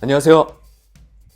안녕하세요.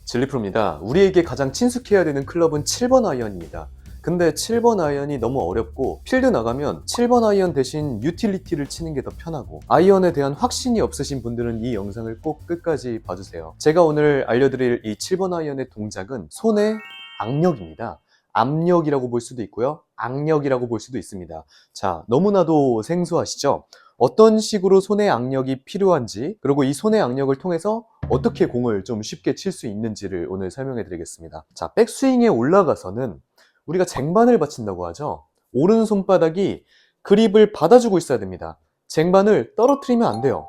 진리프로입니다. 우리에게 가장 친숙해야 되는 클럽은 7번 아이언입니다. 근데 7번 아이언이 너무 어렵고 필드 나가면 7번 아이언 대신 유틸리티를 치는 게 더 편하고 아이언에 대한 확신이 없으신 분들은 이 영상을 꼭 끝까지 봐주세요. 제가 오늘 알려드릴 이 7번 아이언의 동작은 손의 악력입니다. 압력이라고 볼 수도 있고요. 악력이라고 볼 수도 있습니다. 자, 너무나도 생소하시죠? 어떤 식으로 손의 악력이 필요한지, 그리고 이 손의 악력을 통해서 어떻게 공을 좀 쉽게 칠 수 있는지를 오늘 설명해 드리겠습니다. 자, 백스윙에 올라가서는 우리가 쟁반을 받친다고 하죠. 오른 손바닥이 그립을 받아주고 있어야 됩니다. 쟁반을 떨어뜨리면 안 돼요.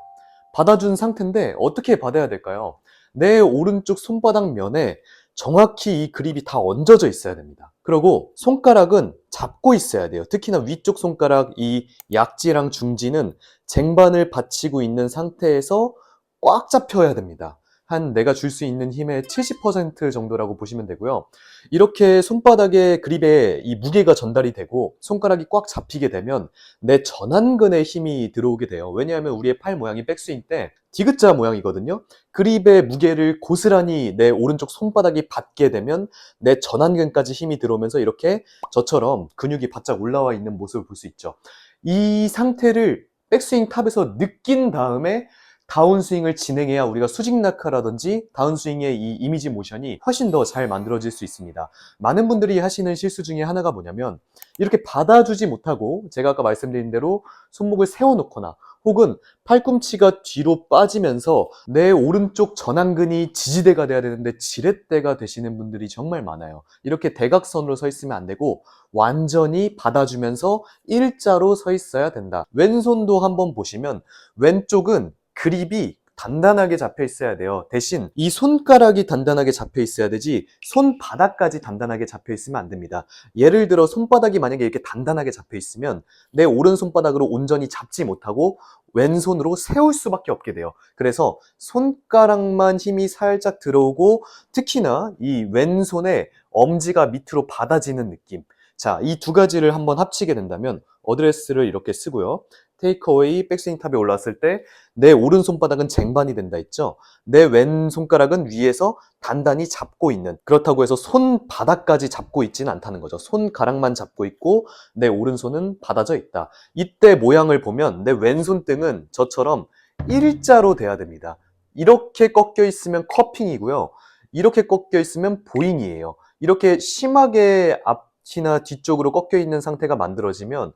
받아준 상태인데 어떻게 받아야 될까요? 내 오른쪽 손바닥 면에 정확히 이 그립이 다 얹어져 있어야 됩니다. 그리고 손가락은 잡고 있어야 돼요. 특히나 위쪽 손가락, 이 약지랑 중지는 쟁반을 받치고 있는 상태에서 꽉 잡혀야 됩니다. 한 내가 줄 수 있는 힘의 70% 정도라고 보시면 되고요. 이렇게 손바닥에 그립에 이 무게가 전달이 되고 손가락이 꽉 잡히게 되면 내 전완근에 힘이 들어오게 돼요. 왜냐하면 우리의 팔 모양이 백스윙 때 디귿자 모양이거든요. 그립의 무게를 고스란히 내 오른쪽 손바닥이 받게 되면 내 전완근까지 힘이 들어오면서 이렇게 저처럼 근육이 바짝 올라와 있는 모습을 볼 수 있죠. 이 상태를 백스윙 탑에서 느낀 다음에 다운스윙을 진행해야 우리가 수직낙하라든지 다운스윙의 이 이미지 모션이 훨씬 더 잘 만들어질 수 있습니다. 많은 분들이 하시는 실수 중에 하나가 뭐냐면 이렇게 받아주지 못하고 제가 아까 말씀드린 대로 손목을 세워놓거나 혹은 팔꿈치가 뒤로 빠지면서 내 오른쪽 전완근이 지지대가 돼야 되는데 지렛대가 되시는 분들이 정말 많아요. 이렇게 대각선으로 서 있으면 안 되고 완전히 받아주면서 일자로 서 있어야 된다. 왼손도 한번 보시면 왼쪽은 그립이 단단하게 잡혀 있어야 돼요. 대신 이 손가락이 단단하게 잡혀 있어야 되지 손바닥까지 단단하게 잡혀 있으면 안 됩니다. 예를 들어 손바닥이 만약에 이렇게 단단하게 잡혀 있으면 내 오른손바닥으로 온전히 잡지 못하고 왼손으로 세울 수밖에 없게 돼요. 그래서 손가락만 힘이 살짝 들어오고 특히나 이 왼손에 엄지가 밑으로 받아지는 느낌. 자, 이 두 가지를 한번 합치게 된다면 어드레스를 이렇게 쓰고요. 테이크어웨이 백스윙 탑에 올라왔을 때 내 오른손바닥은 쟁반이 된다 했죠. 내 왼손가락은 위에서 단단히 잡고 있는, 그렇다고 해서 손바닥까지 잡고 있지는 않다는 거죠. 손가락만 잡고 있고 내 오른손은 받아져 있다. 이때 모양을 보면 내 왼손등은 저처럼 일자로 돼야 됩니다. 이렇게 꺾여 있으면 커핑이고요. 이렇게 꺾여 있으면 보잉이에요. 이렇게 심하게 앞이나 뒤쪽으로 꺾여 있는 상태가 만들어지면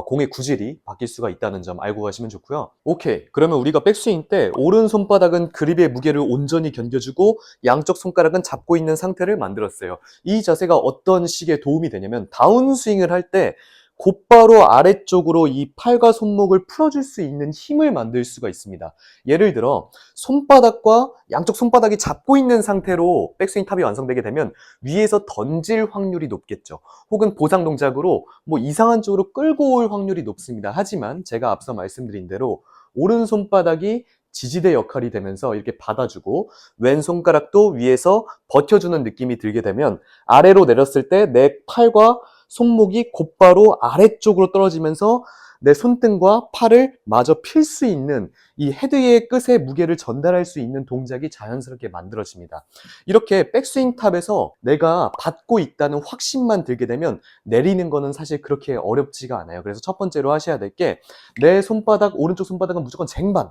공의 구질이 바뀔 수가 있다는 점 알고 가시면 좋고요. 오케이, 그러면 우리가 백스윙 때 오른손바닥은 그립의 무게를 온전히 견뎌주고 양쪽 손가락은 잡고 있는 상태를 만들었어요. 이 자세가 어떤 식의 도움이 되냐면 다운스윙을 할 때 곧바로 아래쪽으로 이 팔과 손목을 풀어줄 수 있는 힘을 만들 수가 있습니다. 예를 들어 손바닥과 양쪽 손바닥이 잡고 있는 상태로 백스윙 탑이 완성되게 되면 위에서 던질 확률이 높겠죠. 혹은 보상 동작으로 뭐 이상한 쪽으로 끌고 올 확률이 높습니다. 하지만 제가 앞서 말씀드린 대로 오른손바닥이 지지대 역할이 되면서 이렇게 받아주고 왼손가락도 위에서 버텨주는 느낌이 들게 되면 아래로 내렸을 때 내 팔과 손목이 곧바로 아래쪽으로 떨어지면서 내 손등과 팔을 마저 필 수 있는 이 헤드의 끝에 무게를 전달할 수 있는 동작이 자연스럽게 만들어집니다. 이렇게 백스윙 탑에서 내가 받고 있다는 확신만 들게 되면 내리는 거는 사실 그렇게 어렵지가 않아요. 그래서 첫 번째로 하셔야 될 게 내 손바닥, 오른쪽 손바닥은 무조건 쟁반,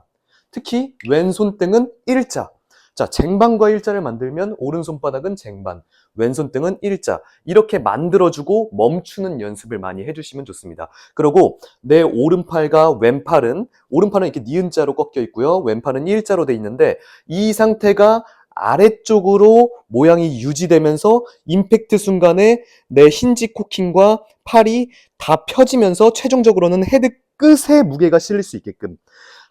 특히 왼손등은 일자. 자, 쟁반과 일자를 만들면 오른손바닥은 쟁반, 왼손등은 일자. 이렇게 만들어주고 멈추는 연습을 많이 해주시면 좋습니다. 그리고 내 오른팔과 왼팔은, 오른팔은 이렇게 니은자로 꺾여 있고요. 왼팔은 일자로 돼 있는데 이 상태가 아래쪽으로 모양이 유지되면서 임팩트 순간에 내 힌지 코킹과 팔이 다 펴지면서 최종적으로는 헤드 끝에 무게가 실릴 수 있게끔.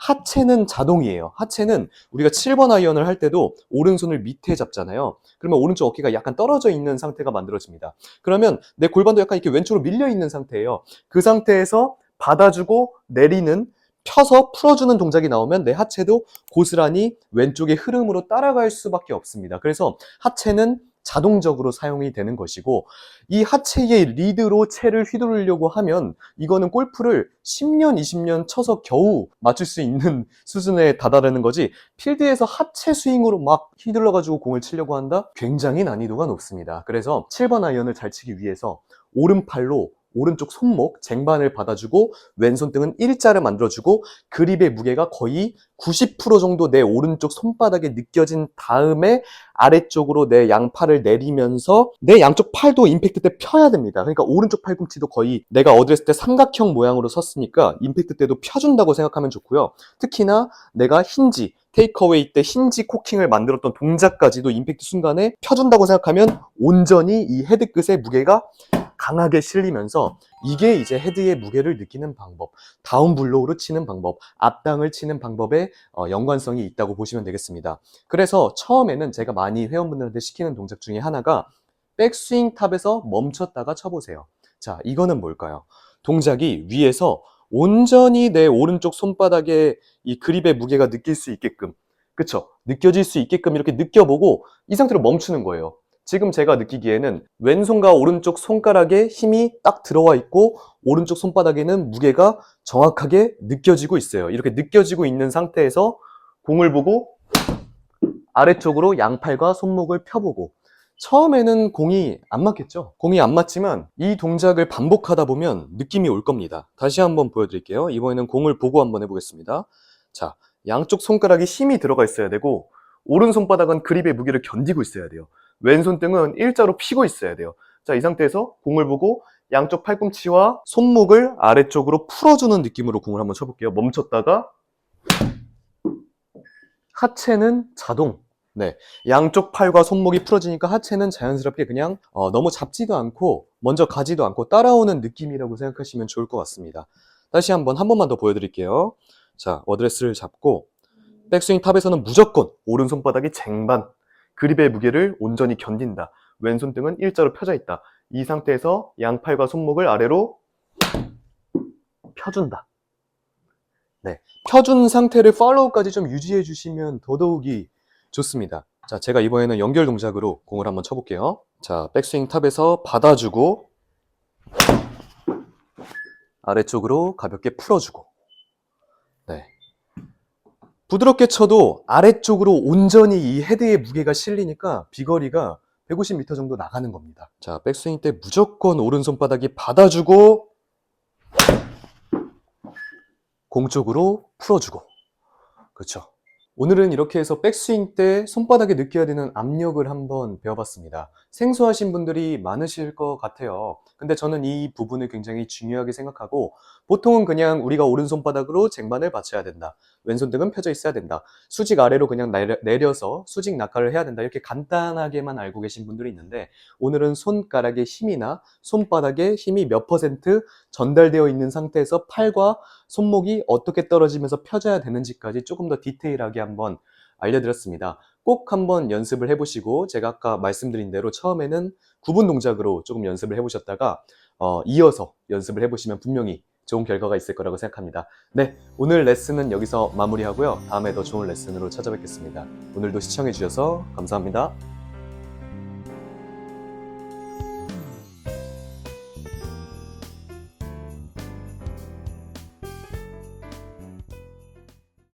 하체는 자동이에요. 하체는 우리가 7번 아이언을 할 때도 오른손을 밑에 잡잖아요. 그러면 오른쪽 어깨가 약간 떨어져 있는 상태가 만들어집니다. 그러면 내 골반도 약간 이렇게 왼쪽으로 밀려 있는 상태예요. 그 상태에서 받아주고 내리는, 펴서 풀어주는 동작이 나오면 내 하체도 고스란히 왼쪽의 흐름으로 따라갈 수밖에 없습니다. 그래서 하체는 자동적으로 사용이 되는 것이고, 이 하체의 리드로 채를 휘두르려고 하면 이거는 골프를 10년, 20년 쳐서 겨우 맞출 수 있는 수준에 다다르는 거지, 필드에서 하체 스윙으로 막 휘둘러가지고 공을 치려고 한다? 굉장히 난이도가 높습니다. 그래서 7번 아이언을 잘 치기 위해서 오른팔로 오른쪽 손목 쟁반을 받아주고 왼손등은 일자를 만들어주고 그립의 무게가 거의 90% 정도 내 오른쪽 손바닥에 느껴진 다음에 아래쪽으로 내 양팔을 내리면서 내 양쪽 팔도 임팩트 때 펴야 됩니다. 그러니까 오른쪽 팔꿈치도 거의 내가 어드레스 때 삼각형 모양으로 섰으니까 임팩트 때도 펴준다고 생각하면 좋고요. 특히나 내가 힌지, 테이크어웨이 때 힌지 코킹을 만들었던 동작까지도 임팩트 순간에 펴준다고 생각하면 온전히 이 헤드 끝의 무게가 강하게 실리면서 이게 이제 헤드의 무게를 느끼는 방법, 다운 블로우로 치는 방법, 앞당을 치는 방법에 연관성이 있다고 보시면 되겠습니다. 그래서 처음에는 제가 많이 회원분들한테 시키는 동작 중에 하나가 백스윙 탑에서 멈췄다가 쳐보세요. 자, 이거는 뭘까요? 동작이 위에서 온전히 내 오른쪽 손바닥에 이 그립의 무게가 느낄 수 있게끔, 그쵸? 느껴질 수 있게끔 이렇게 느껴보고 이 상태로 멈추는 거예요. 지금 제가 느끼기에는 왼손과 오른쪽 손가락에 힘이 딱 들어와 있고 오른쪽 손바닥에는 무게가 정확하게 느껴지고 있어요. 이렇게 느껴지고 있는 상태에서 공을 보고 아래쪽으로 양팔과 손목을 펴보고, 처음에는 공이 안 맞겠죠? 공이 안 맞지만 이 동작을 반복하다 보면 느낌이 올 겁니다. 다시 한번 보여드릴게요. 이번에는 공을 보고 한번 해보겠습니다. 자, 양쪽 손가락에 힘이 들어가 있어야 되고 오른손바닥은 그립의 무게를 견디고 있어야 돼요. 왼손등은 일자로 펴고 있어야 돼요. 자, 이 상태에서 공을 보고 양쪽 팔꿈치와 손목을 아래쪽으로 풀어주는 느낌으로 공을 한번 쳐볼게요. 멈췄다가 하체는 자동. 네, 양쪽 팔과 손목이 풀어지니까 하체는 자연스럽게 그냥 너무 잡지도 않고 먼저 가지도 않고 따라오는 느낌이라고 생각하시면 좋을 것 같습니다. 다시 한 번만 더 보여드릴게요. 자, 어드레스를 잡고 백스윙 탑에서는 무조건 오른손바닥이 쟁반, 그립의 무게를 온전히 견딘다. 왼손등은 일자로 펴져 있다. 이 상태에서 양팔과 손목을 아래로 펴준다. 네, 펴준 상태를 팔로우까지 좀 유지해 주시면 더더욱이 좋습니다. 자, 제가 이번에는 연결 동작으로 공을 한번 쳐볼게요. 자, 백스윙 탑에서 받아주고 아래쪽으로 가볍게 풀어주고, 네, 부드럽게 쳐도 아래쪽으로 온전히 이 헤드의 무게가 실리니까 비거리가 150m 정도 나가는 겁니다. 자, 백스윙 때 무조건 오른손바닥이 받아주고 공 쪽으로 풀어주고, 그렇죠. 오늘은 이렇게 해서 백스윙 때 손바닥에 느껴야 되는 압력을 한번 배워봤습니다. 생소하신 분들이 많으실 것 같아요. 근데 저는 이 부분을 굉장히 중요하게 생각하고, 보통은 그냥 우리가 오른손바닥으로 쟁반을 받쳐야 된다, 왼손등은 펴져 있어야 된다, 수직 아래로 그냥 내려서 수직 낙하를 해야 된다, 이렇게 간단하게만 알고 계신 분들이 있는데, 오늘은 손가락의 힘이나 손바닥에 힘이 몇 퍼센트 전달되어 있는 상태에서 팔과 손목이 어떻게 떨어지면서 펴져야 되는지까지 조금 더 디테일하게 한번 알려드렸습니다. 꼭 한번 연습을 해보시고, 제가 아까 말씀드린 대로 처음에는 구분 동작으로 조금 연습을 해보셨다가 이어서 연습을 해보시면 분명히 좋은 결과가 있을 거라고 생각합니다. 네, 오늘 레슨은 여기서 마무리하고요. 다음에 더 좋은 레슨으로 찾아뵙겠습니다. 오늘도 시청해주셔서 감사합니다.